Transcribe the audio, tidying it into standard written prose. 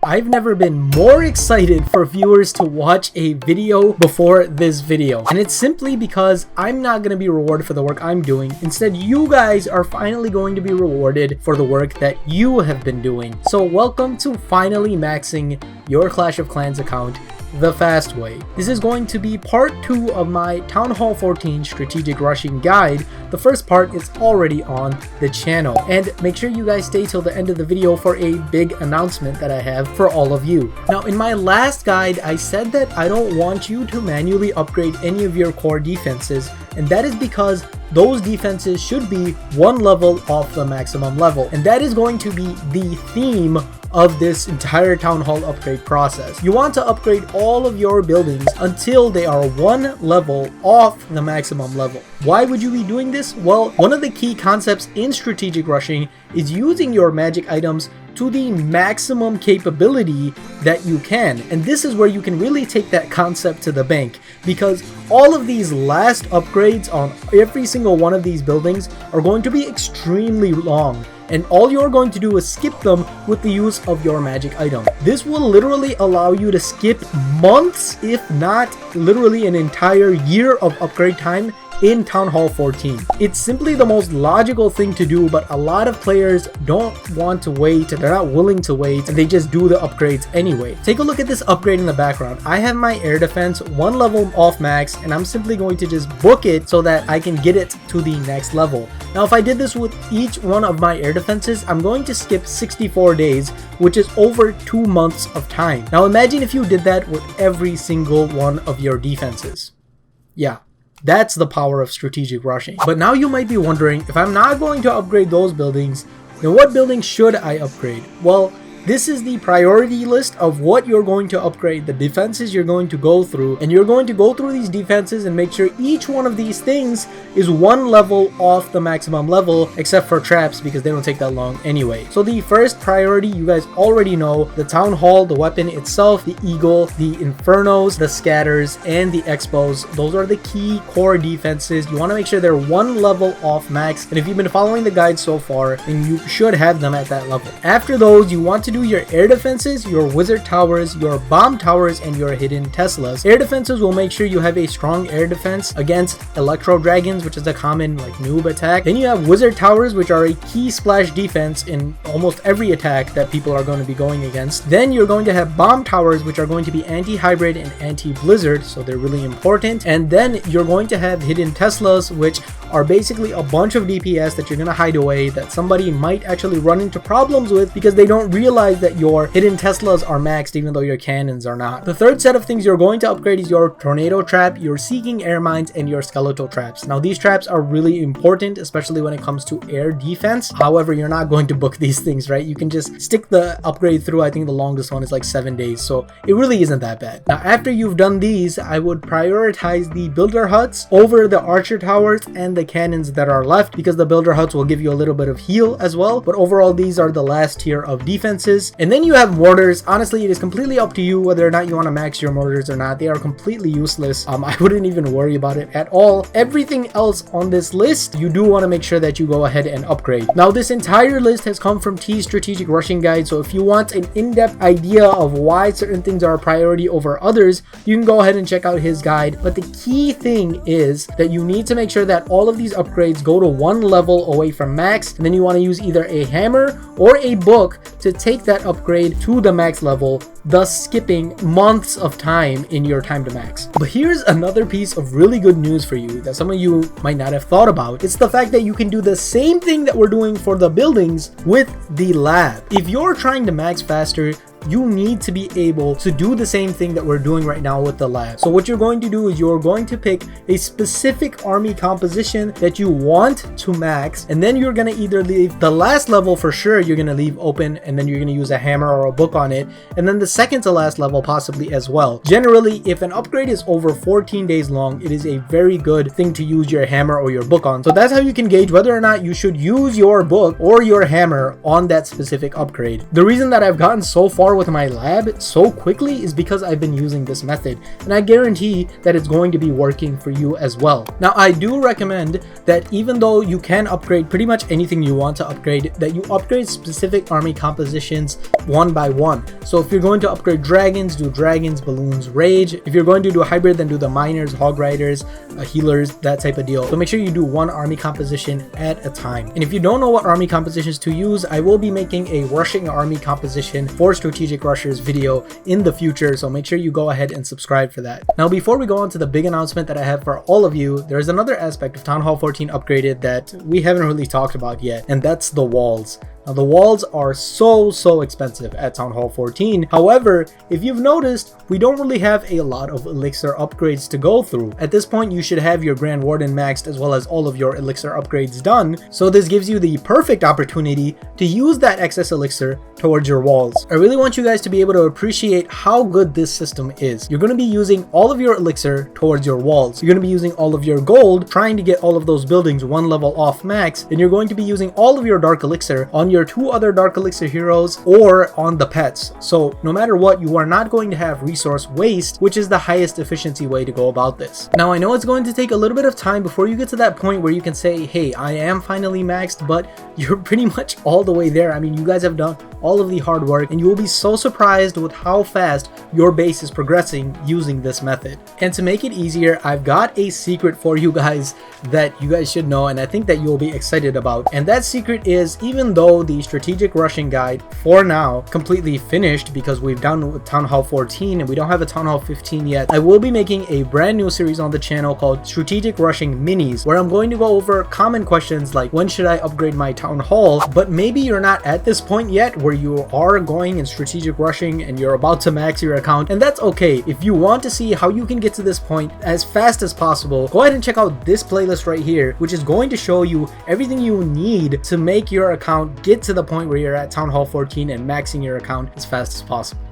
I've never been more excited for viewers to watch a video before this video. And it's simply because I'm not going to be rewarded for the work I'm doing. Instead, you guys are finally going to be rewarded for the work that you have been doing. So welcome to finally maxing your Clash of Clans account the fast way. This is going to be part 2 of my Town Hall 14 strategic rushing guide. The first part is already on the channel, and make sure you guys stay till the end of the video for a big announcement that I have for all of you. Now, in my last guide, I said that I don't want you to manually upgrade any of your core defenses, and that is because those defenses should be one level off the maximum level, and that is going to be the theme of this entire Town Hall upgrade process. You want to upgrade all of your buildings until they are one level off the maximum level. Why would you be doing this? Well, one of the key concepts in strategic rushing is using your magic items to the maximum capability that you can. And this is where you can really take that concept to the bank, because all of these last upgrades on every single one of these buildings are going to be extremely long, and all you're going to do is skip them with the use of your magic item. This will literally allow you to skip months, if not literally an entire year of upgrade time in Town Hall 14. It's simply the most logical thing to do, but a lot of players don't want to wait, they're not willing to wait, and they just do the upgrades anyway. Take a look at this upgrade in the background. I have my air defense one level off max, and I'm simply going to just book it so that I can get it to the next level. Now, if I did this with each one of my air defenses, I'm going to skip 64 days, which is over 2 months of time. Now, imagine if you did that with every single one of your defenses. Yeah. That's the power of strategic rushing. But now you might be wondering, if I'm not going to upgrade those buildings, then what buildings should I upgrade? Well, this is the priority list of what you're going to upgrade, the defenses you're going to go through, and you're going to go through these defenses and make sure each one of these things is one level off the maximum level, except for traps, because they don't take that long anyway. So the first priority, you guys already know, the Town Hall, the weapon itself, the Eagle, the Infernos, the Scatters, and the Expos. Those are the key core defenses. You want to make sure they're one level off max, and if you've been following the guide so far, then you should have them at that level. After those, you want to do your air defenses, your wizard towers, your bomb towers, and your hidden Teslas. Air defenses will make sure you have a strong air defense against electro dragons, which is a common noob attack. Then you have wizard towers, which are a key splash defense in almost every attack that people are going to be going against. Then you're going to have bomb towers, which are going to be anti-hybrid and anti-blizzard, so they're really important. And then you're going to have hidden Teslas, which are basically a bunch of DPS that you're going to hide away that somebody might actually run into problems with because they don't realize that your hidden Teslas are maxed even though your cannons are not. The third set of things you're going to upgrade is your tornado trap, your seeking air mines, and your skeletal traps. Now, these traps are really important, especially when it comes to air defense. However, you're not going to book these things, right? You can just stick the upgrade through. I think the longest one is like 7 days, so it really isn't that bad. Now, after you've done these, I would prioritize the builder huts over the archer towers and the cannons that are left, because the builder huts will give you a little bit of heal as well. But overall, these are the last tier of defenses. And then you have mortars. Honestly, it is completely up to you whether or not you want to max your mortars or not. They are completely useless. I wouldn't even worry about it at all. Everything else on this list, you do want to make sure that you go ahead and upgrade. Now, this entire list has come from T's strategic rushing guide, so if you want an in-depth idea of why certain things are a priority over others, you can go ahead and check out his guide. But the key thing is that you need to make sure that all of these upgrades go to one level away from max, and then you want to use either a hammer or a book to take that upgrade to the max level, thus skipping months of time in your time to max. But here's another piece of really good news for you that some of you might not have thought about. It's the fact that you can do the same thing that we're doing for the buildings with the lab. If you're trying to max faster, you need to be able to do the same thing that we're doing right now with the lab. So what you're going to do is you're going to pick a specific army composition that you want to max, and then you're going to either leave the last level for sure, you're going to leave open, and then you're going to use a hammer or a book on it, and then the second to last level possibly as well. Generally, if an upgrade is over 14 days long, it is a very good thing to use your hammer or your book on. So that's how you can gauge whether or not you should use your book or your hammer on that specific upgrade. The reason that I've gotten so far far with my lab so quickly is because I've been using this method, and I guarantee that it's going to be working for you as well. Now, I do recommend that even though you can upgrade pretty much anything you want to upgrade, that you upgrade specific army compositions one by one. So if you're going to upgrade dragons, do dragons, balloons, rage. If you're going to do a hybrid, then do the miners, hog riders, healers, that type of deal. So make sure you do one army composition at a time. And if you don't know what army compositions to use, I will be making a rushing army composition for strategic rushers video in the future, so make sure you go ahead and subscribe for that. Now, before we go on to the big announcement that I have for all of you, there's another aspect of Town Hall 14 upgraded that we haven't really talked about yet, and that's the walls. Now, the walls are so expensive at Town Hall 14. However, if you've noticed, we don't really have a lot of elixir upgrades to go through. At this point, you should have your Grand Warden maxed as well as all of your elixir upgrades done. So this gives you the perfect opportunity to use that excess elixir towards your walls. I really want you guys to be able to appreciate how good this system is. You're going to be using all of your elixir towards your walls. You're going to be using all of your gold, trying to get all of those buildings one level off max. And you're going to be using all of your dark elixir on your 2 other dark elixir heroes or on the pets. So no matter what, you are not going to have resource waste, which is the highest efficiency way to go about this. Now, I know it's going to take a little bit of time before you get to that point where you can say, hey, I am finally maxed, but you're pretty much all the way there. I mean, you guys have done all of the hard work, and you will be so surprised with how fast your base is progressing using this method. And to make it easier, I've got a secret for you guys that you guys should know, and I think that you'll be excited about. And that secret is, even though the strategic rushing guide for now completely finished because we've done with Town Hall 14 and we don't have a Town Hall 15 yet, I will be making a brand new series on the channel called Strategic Rushing Minis, where I'm going to go over common questions like, when should I upgrade my Town Hall? But maybe you're not at this point yet where you are going in strategic rushing and you're about to max your account, and that's okay. If you want to see how you can get to this point as fast as possible, go ahead and check out this playlist right here, which is going to show you everything you need to make your account get to the point where you're at Town Hall 14 and maxing your account as fast as possible.